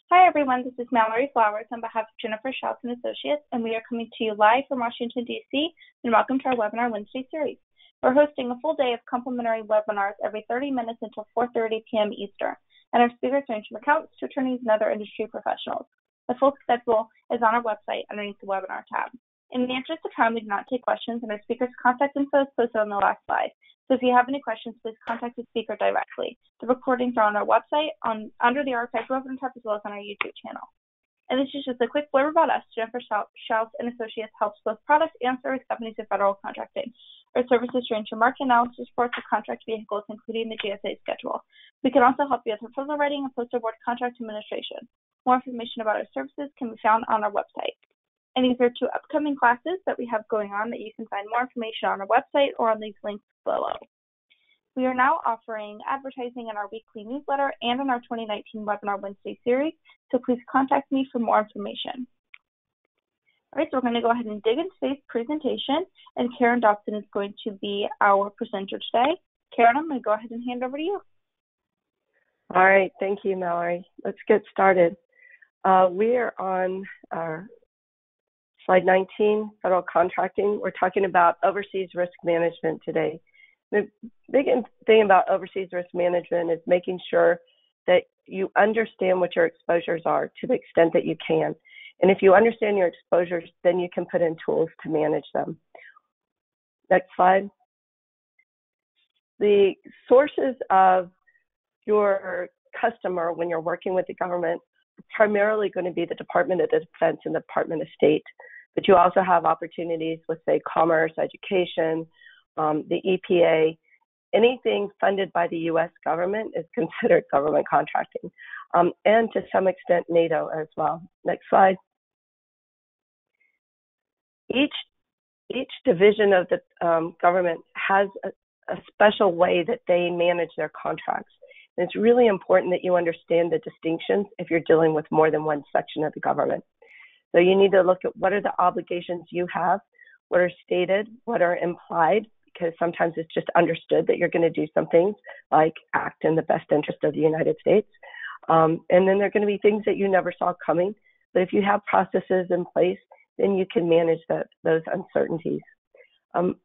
Hi everyone, this is Mallory Flowers on behalf of Jennifer Schaus and Associates, and we are coming to you live from Washington, D.C., and welcome to our Webinar Wednesday series. We're hosting a full day of complimentary webinars every 30 minutes until 4:30 p.m. Eastern, and our speakers range from accountants to attorneys and other industry professionals. The full schedule is on our website underneath the webinar tab. In the interest of time, we do not take questions, and our speakers' contact info is posted on the last slide. So if you have any questions, please contact the speaker directly. The recordings are on our website under the archived webinar tab as well as on our YouTube channel. And this is just a quick blurb about us. Jennifer Schaus and Associates helps both product and service companies in federal contracting. Our services range from market analysis reports to contract vehicles, including the GSA schedule. We can also help you with proposal writing and post-award contract administration. More information about our services can be found on our website. And these are two upcoming classes that we have going on that you can find more information on our website or on these links below. We are now offering advertising in our weekly newsletter and in our 2019 Webinar Wednesday series, so please contact me for more information. All right, so we're going to go ahead and dig into today's presentation, and Karen Dobson is going to be our presenter today. Karen, I'm going to go ahead and hand over to you. All right, thank you, Mallory. Let's get started. We are on our Slide 19, federal contracting. We're talking about overseas risk management today. The big thing about overseas risk management is making sure that you understand what your exposures are to the extent that you can. And if you understand your exposures, then you can put in tools to manage them. Next slide. The sources of your customer when you're working with the government are primarily going to be the Department of Defense and the Department of State. But you also have opportunities with, say, commerce, education, the EPA. Anything funded by the U.S. government is considered government contracting, and to some extent NATO as well. Next slide. Each division of the government has a special way that they manage their contracts. And it's really important that you understand the distinctions if you're dealing with more than one section of the government. So you need to look at what are the obligations you have, what are stated, what are implied, because sometimes it's just understood that you're going to do some things like act in the best interest of the United States. And then there are going to be things that you never saw coming. But if you have processes in place, then you can manage those uncertainties.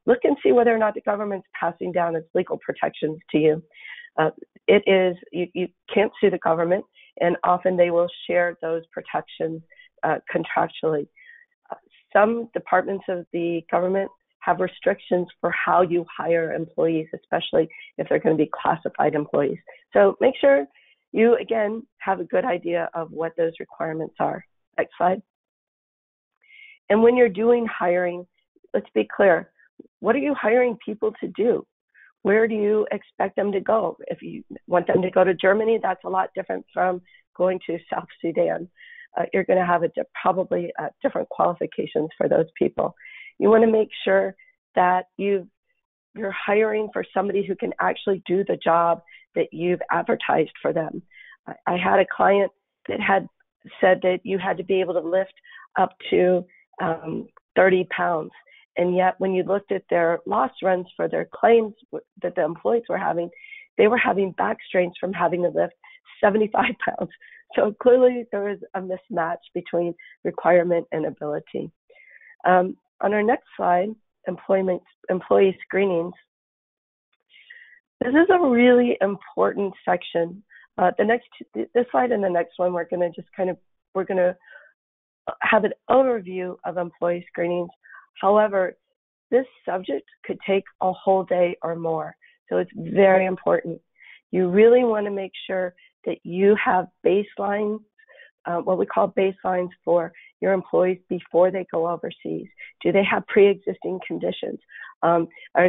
Look and see whether or not the government's passing down its legal protections to you. You can't sue the government, and often they will share those protections contractually. Some departments of the government have restrictions for how you hire employees, especially if they're going to be classified employees. So make sure you, again, have a good idea of what those requirements are. Next slide. And when you're doing hiring, let's be clear. What are you hiring people to do? Where do you expect them to go? If you want them to go to Germany, that's a lot different from going to South Sudan. You're going to have probably different qualifications for those people. You want to make sure that you're hiring for somebody who can actually do the job that you've advertised for them. I had a client that had said that you had to be able to lift up to 30 pounds. And yet when you looked at their loss runs for their claims that the employees were having, they were having back strains from having to lift 75 pounds. So clearly there is a mismatch between requirement and ability. On our next slide, employee screenings. This is a really important section. This slide and the next one, we're going to have an overview of employee screenings. However, this subject could take a whole day or more. So it's very important. You really want to make sure that you have baselines, what we call baselines for your employees before they go overseas. Do they have pre-existing conditions? Are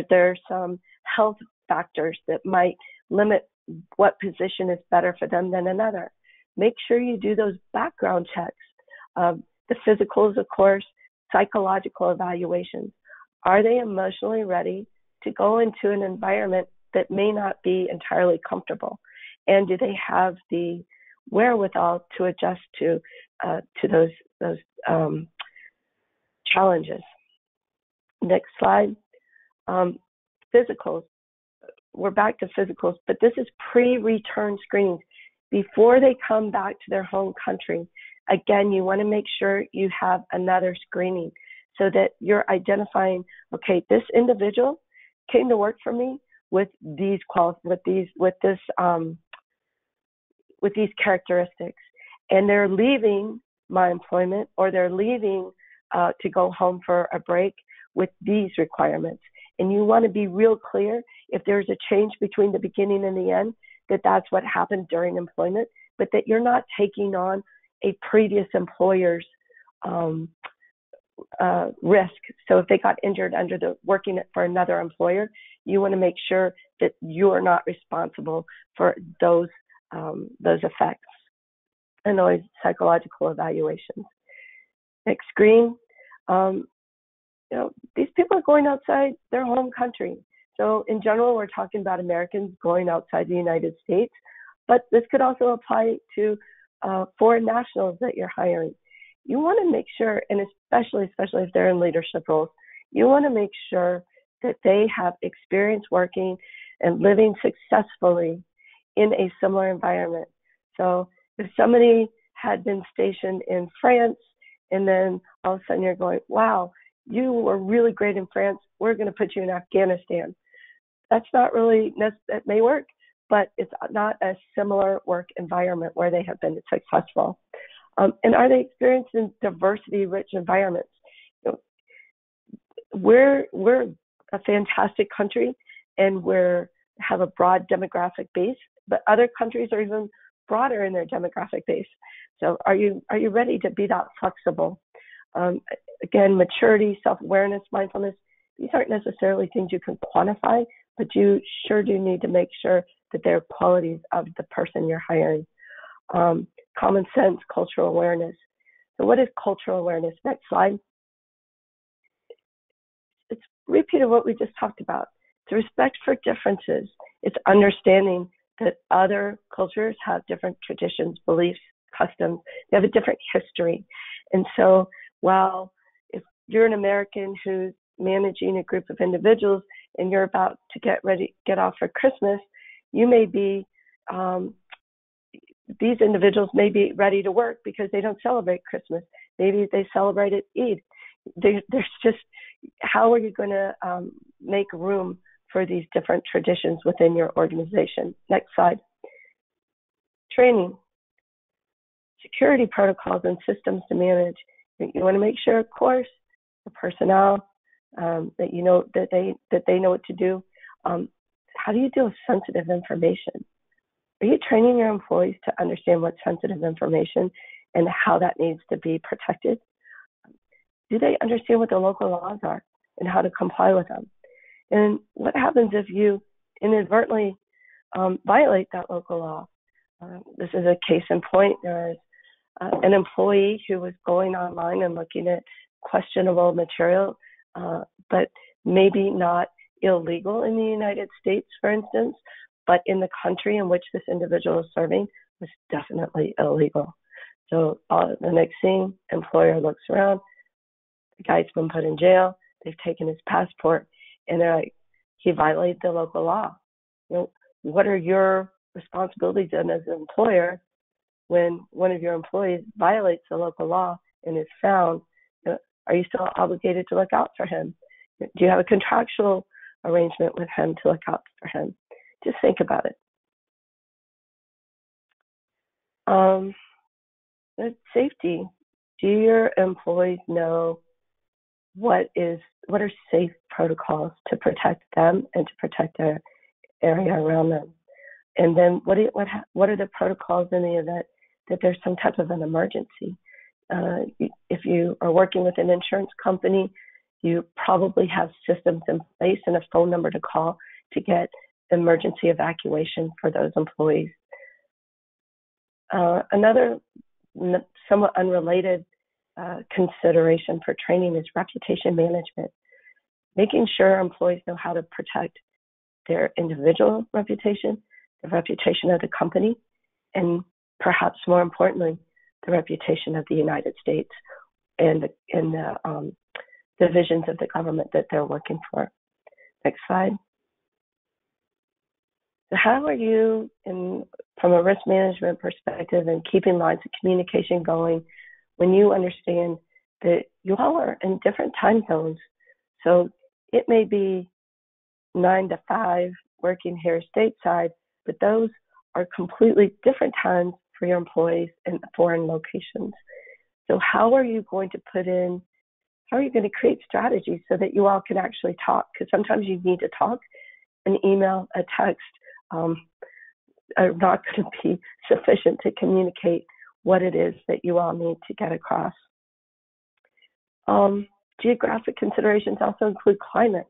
there some health factors that might limit what position is better for them than another? Make sure you do those background checks. The physicals, of course, psychological evaluations. Are they emotionally ready to go into an environment that may not be entirely comfortable? And do they have the wherewithal to adjust to those challenges? Next slide. Physicals. We're back to physicals, but this is pre-return screenings. before they come back to their home country, again, you want to make sure you have another screening so that you're identifying, okay, this individual came to work for me with these characteristics, and they're leaving my employment, or they're leaving to go home for a break with these requirements. And you want to be real clear if there's a change between the beginning and the end, that that's what happened during employment, but that you're not taking on a previous employer's risk. So if they got injured under working for another employer, you want to make sure that you are not responsible for those effects. And always psychological evaluations. Next screen. These people are going outside their home country. So in general, we're talking about Americans going outside the United States, but this could also apply to foreign nationals that you're hiring. You want to make sure, and especially if they're in leadership roles, you want to make sure that they have experience working and living successfully in a similar environment. So if somebody had been stationed in France, and then all of a sudden you're going, wow, you were really great in France, we're going to put you in Afghanistan. That's not really, that may work, but it's not a similar work environment where they have been successful. And are they experienced in diversity-rich environments? We're a fantastic country, and have a broad demographic base, but other countries are even broader in their demographic base. So are you ready to be that flexible? Again, maturity, self-awareness, mindfulness, these aren't necessarily things you can quantify, but you sure do need to make sure that they're qualities of the person you're hiring. Common sense, cultural awareness. So what is cultural awareness? Next slide. It's a repeat of what we just talked about. It's respect for differences. It's understanding that other cultures have different traditions, beliefs, customs. They have a different history. And so while if you're an American who's managing a group of individuals and you're about to get off for Christmas, you may be, these individuals may be ready to work because they don't celebrate Christmas. Maybe they celebrate Eid. There's just, how are you going to make room for these different traditions within your organization? Next slide. Training. Security protocols and systems to manage. You want to make sure, of course, the personnel that you know that they know what to do. How do you deal with sensitive information? Are you training your employees to understand what's sensitive information and how that needs to be protected? Do they understand what the local laws are and how to comply with them? And what happens if you inadvertently violate that local law? This is a case in point. There is an employee who was going online and looking at questionable material, but maybe not illegal in the United States, for instance, but in the country in which this individual is serving was definitely illegal. So the next thing, employer looks around, the guy's been put in jail, they've taken his passport, and they're like, he violated the local law. What are your responsibilities then as an employer when one of your employees violates the local law and is found? Are you still obligated to look out for him? Do you have a contractual arrangement with him to look out for him? Just think about it. Safety. Do your employees know what are safe protocols to protect them and to protect their area around them? And then what are the protocols in the event that there's some type of an emergency? If you are working with an insurance company, you probably have systems in place and a phone number to call to get emergency evacuation for those employees. Another somewhat unrelated consideration for training is reputation management. Making sure employees know how to protect their individual reputation, the reputation of the company, and perhaps more importantly, the reputation of the United States and the divisions of the government that they're working for. Next slide. So how are you from a risk management perspective and keeping lines of communication going, when you understand that you all are in different time zones. So it may be 9 to 5 working here stateside, but those are completely different times for your employees in foreign locations. So how are you going to create strategies so that you all can actually talk? Because sometimes you need to talk. An email, a text are not going to be sufficient to communicate what it is that you all need to get across. Geographic considerations also include climate.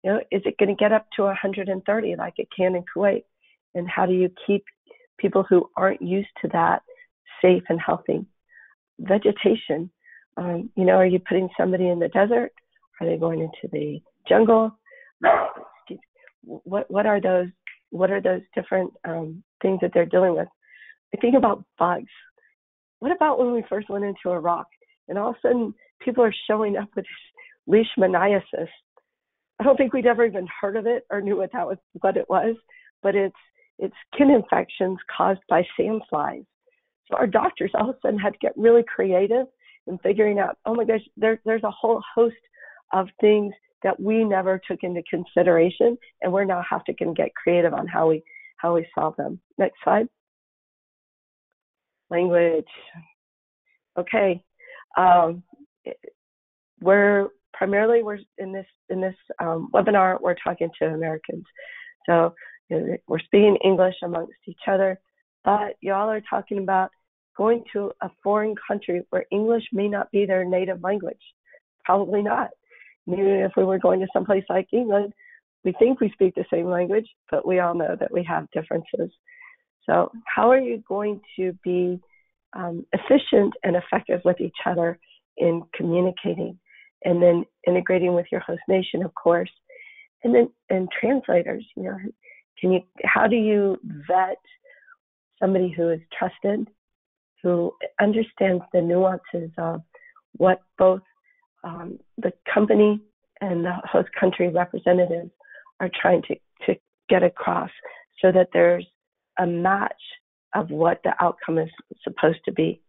Is it going to get up to 130 like it can in Kuwait? And how do you keep people who aren't used to that safe and healthy? Vegetation. Are you putting somebody in the desert? Are they going into the jungle? What are those different things that they're dealing with? I think about bugs. What about when we first went into Iraq and all of a sudden people are showing up with leishmaniasis? I don't think we'd ever even heard of it or knew what it was, but it's skin infections caused by sandflies. So our doctors all of a sudden had to get really creative in figuring out, oh my gosh, there's a whole host of things that we never took into consideration, and we're now having to get creative on how we solve them. Next slide. Language. Okay. We're in this webinar, we're talking to Americans. So we're speaking English amongst each other, but y'all are talking about going to a foreign country where English may not be their native language. Probably not. Even if we were going to someplace like England, we think we speak the same language, but we all know that we have differences. So how are you going to be efficient and effective with each other in communicating, and then integrating with your host nation, of course, and translators? How do you vet somebody who is trusted, who understands the nuances of what both the company and the host country representatives are trying to get across, so that there's a match of what the outcome is supposed to be.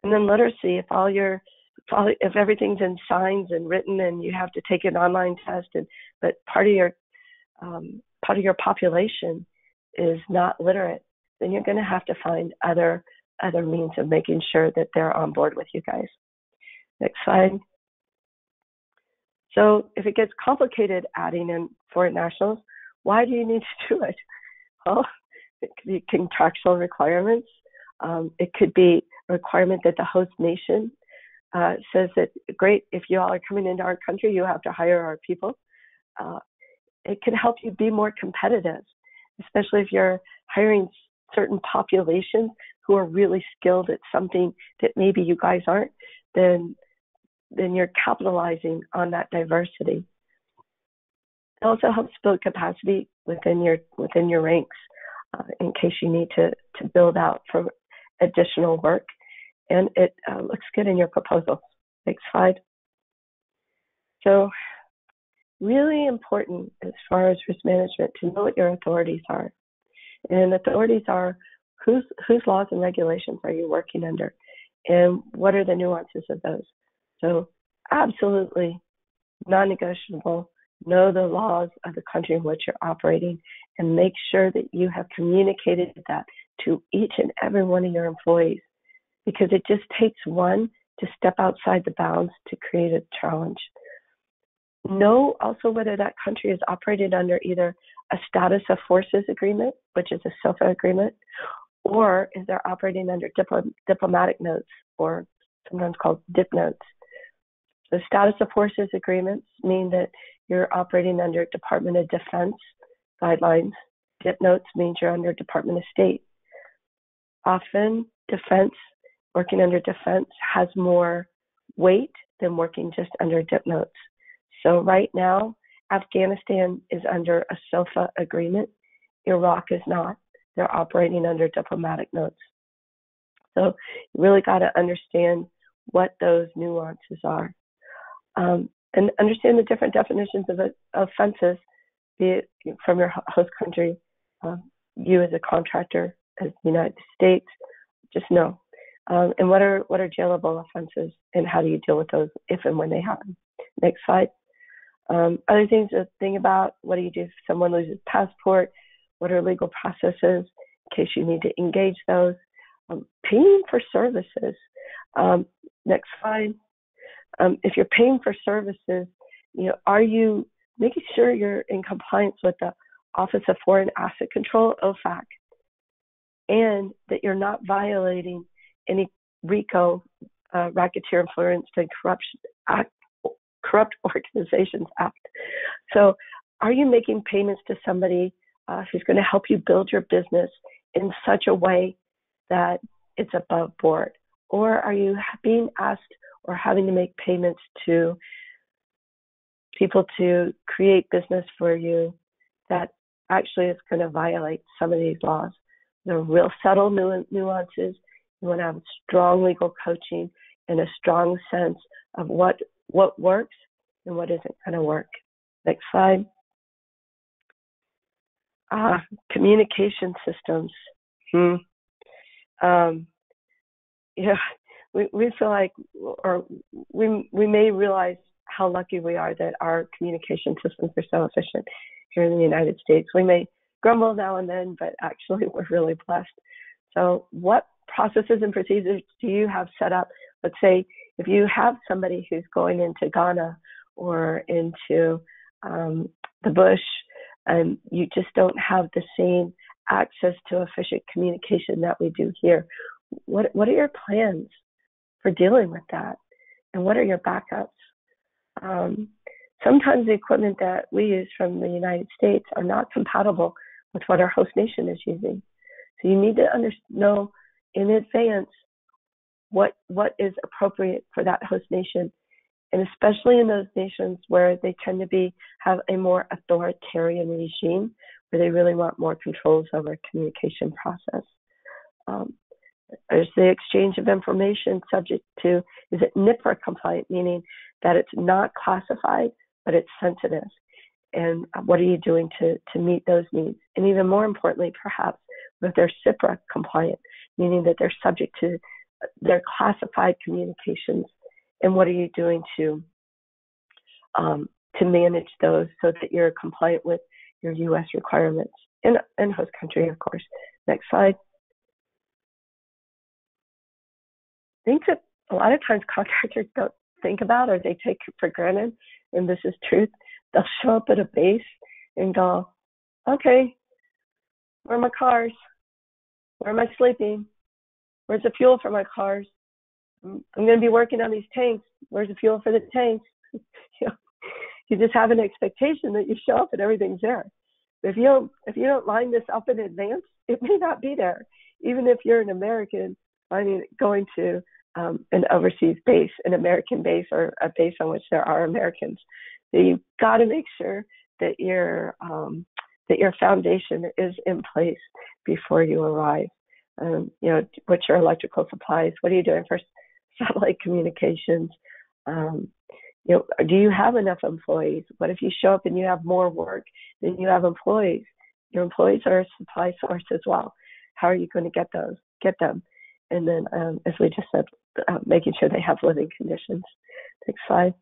And then literacy, if everything's in signs and written and you have to take an online test, but part of your population is not literate, then you're going to have to find other means of making sure that they're on board with you guys. Next slide. So if it gets complicated adding in foreign nationals, why do you need to do it? Well, it could be contractual requirements. It could be a requirement that the host nation says that, great, if you all are coming into our country, you have to hire our people. It can help you be more competitive, especially if you're hiring certain populations who are really skilled at something that maybe you guys aren't, then you're capitalizing on that diversity. It also helps build capacity within your ranks in case you need to build out for additional work, and it looks good in your proposals. Next slide. So really important as far as risk management to know what your authorities are. And authorities are whose laws and regulations are you working under, and what are the nuances of those. So absolutely non-negotiable, know the laws of the country in which you're operating, and make sure that you have communicated that to each and every one of your employees, because it just takes one to step outside the bounds to create a challenge. Know also whether that country is operated under either a status of forces agreement, which is a SOFA agreement, or is they're operating under diplomatic notes, or sometimes called DIP notes. So status of forces agreements mean that you're operating under Department of Defense guidelines. DIP notes means you're under Department of State. Often working under defense has more weight than working just under DIP notes. So right now, Afghanistan is under a SOFA agreement. Iraq is not. They're operating under diplomatic notes. So you really got to understand what those nuances are. And understand the different definitions of offenses, be it from your host country, you as a contractor, as the United States, just no. And what are jailable offenses, and how do you deal with those if and when they happen? Next slide. Other things to think about: what do you do if someone loses passport? What are legal processes in case you need to engage those? Paying for services. Next slide. If you're paying for services, are you making sure you're in compliance with the Office of Foreign Asset Control, OFAC, and that you're not violating any RICO, Racketeer Influenced and Corrupt Organizations Act? So are you making payments to somebody who's going to help you build your business in such a way that it's above board? Or are you being asked or having to make payments to people to create business for you that actually is going to violate some of these laws? There are real subtle nuances. You want to have strong legal coaching and a strong sense of what works and what isn't going to work. Next slide. Communication systems. We feel like, or we may realize how lucky we are that our communication systems are so efficient here in the United States. We may grumble now and then, but actually we're really blessed. So what processes and procedures do you have set up? Let's say if you have somebody who's going into Ghana or into the bush, and you just don't have the same access to efficient communication that we do here. What are your plans for dealing with that? And what are your backups? Sometimes the equipment that we use from the United States are not compatible with what our host nation is using. So you need to know in advance what is appropriate for that host nation, and especially in those nations where they tend to have a more authoritarian regime, where they really want more controls over communication process. There's the exchange of information subject to, is it NIPRA compliant, meaning that it's not classified, but it's sensitive? And what are you doing to meet those needs? And even more importantly, perhaps, if they're CIPRA compliant, meaning that they're subject to their classified communications, and what are you doing to manage those so that you're compliant with your U.S. requirements in host country, of course. Next slide. Things that a lot of times contractors don't think about or they take for granted, and this is truth. They'll show up at a base and go, okay, where are my cars? Where am I sleeping? Where's the fuel for my cars? I'm going to be working on these tanks. Where's the fuel for the tanks? You just have an expectation that you show up and everything's there. If you don't line this up in advance, it may not be there. Even if you're an American going to an overseas base, an American base, or a base on which there are Americans, you've got to make sure that your foundation is in place before you arrive. What's your electrical supplies? What are you doing for satellite communications? Do you have enough employees? What if you show up and you have more work than you have employees? Your employees are a supply source as well. How are you going to get them? And then, as we just said, making sure they have living conditions. Next slide.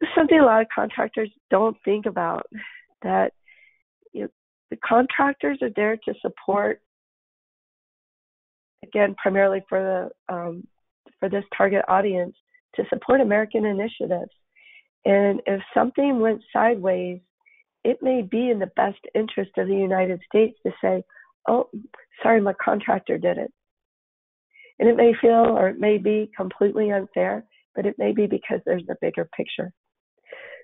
This is something a lot of contractors don't think about, that the contractors are there to support, again, primarily for this target audience, to support American initiatives. And if something went sideways, it may be in the best interest of the United States to say, oh, sorry, my contractor did it. And it may feel, or it may be completely unfair, but it may be because there's a bigger picture.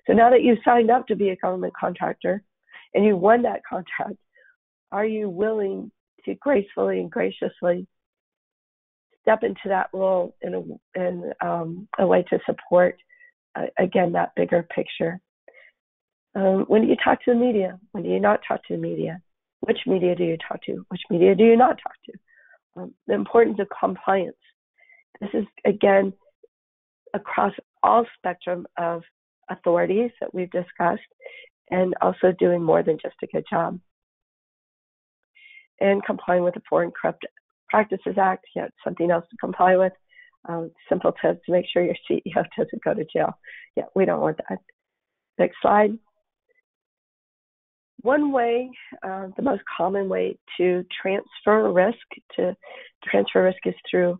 So now that you've signed up to be a government contractor and you won that contract, are you willing to gracefully and graciously step into that role in a way to support, again, that bigger picture? When do you talk to the media? When do you not talk to the media? Which media do you talk to? Which media do you not talk to? The importance of compliance. This is, again, across all spectrum of authorities that we've discussed, and also doing more than just a good job. and complying with the Foreign Corrupt Practices Act. Yeah, something else to comply with. Simple tips to make sure your CEO doesn't go to jail. Yeah, we don't want that. Next slide. One way, the most common way to transfer risk is through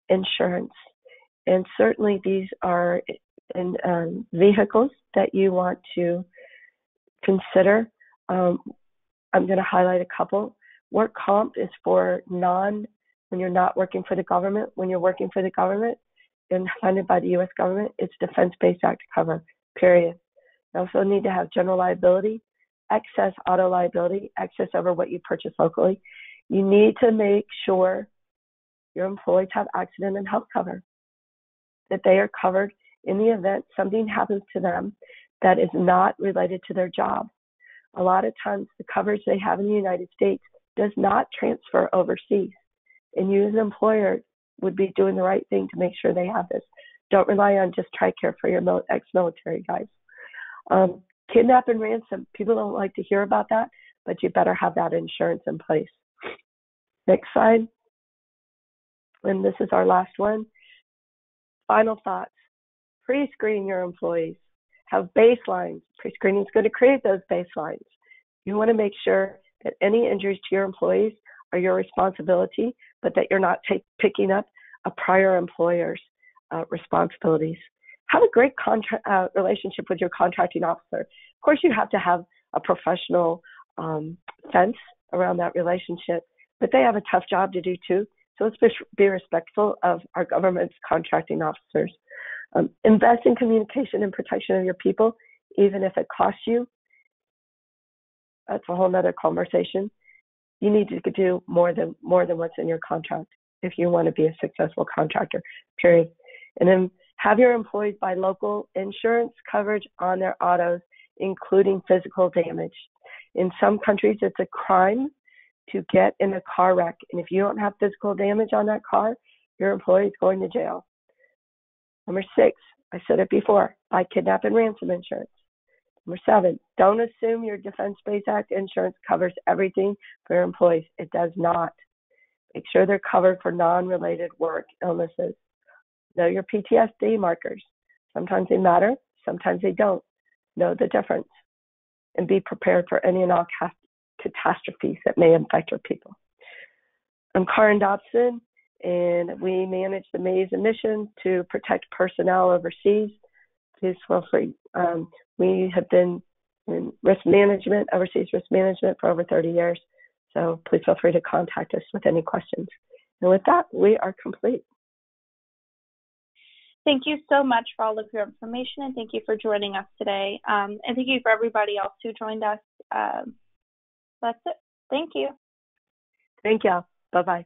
insurance. And certainly these are in vehicles that you want to consider. I'm going to highlight a couple. Work comp is for when you're not working for the government. When you're working for the government and funded by the U.S. government, it's Defense-Based Act cover, period. You also need to have general liability, excess auto liability, excess over what you purchase locally. You need to make sure your employees have accident and health cover, that they are covered in the event something happens to them that is not related to their job. A lot of times the coverage they have in the United States does not transfer overseas, and you as an employer would be doing the right thing to make sure they have this. Don't rely on just TRICARE for your ex-military guys. Kidnap and ransom, people don't like to hear about that, but you better have that insurance in place. Next slide. And this is our last one. Final thoughts. Pre-screen your employees. Have baselines. Pre-screening is going to create those baselines. You want to make sure that any injuries to your employees are your responsibility, but that you're not picking up a prior employer's responsibilities. Have a great relationship with your contracting officer. Of course, you have to have a professional fence around that relationship, but they have a tough job to do too. So let's be respectful of our government's contracting officers. Invest in communication and protection of your people, even if it costs you. That's a whole nother conversation. You need to do more than what's in your contract if you want to be a successful contractor, period. And then have your employees buy local insurance coverage on their autos, including physical damage. In some countries, it's a crime to get in a car wreck. And if you don't have physical damage on that car, your employee is going to jail. Number 6, I said it before, buy kidnap and ransom insurance. Number 7, don't assume your Defense-Based Act insurance covers everything for your employees. It does not. Make sure they're covered for non-related work illnesses. Know your PTSD markers. Sometimes they matter, sometimes they don't. Know the difference and be prepared for any and all catastrophes that may affect your people. I'm Karen Dobson, and we manage the Maze mission to protect personnel overseas. Please feel free. We have been in risk management, overseas risk management for over 30 years. So please feel free to contact us with any questions. And with that, we are complete. Thank you so much for all of your information, and thank you for joining us today. And thank you for everybody else who joined us. That's it. Thank you. Thank you. Bye-bye.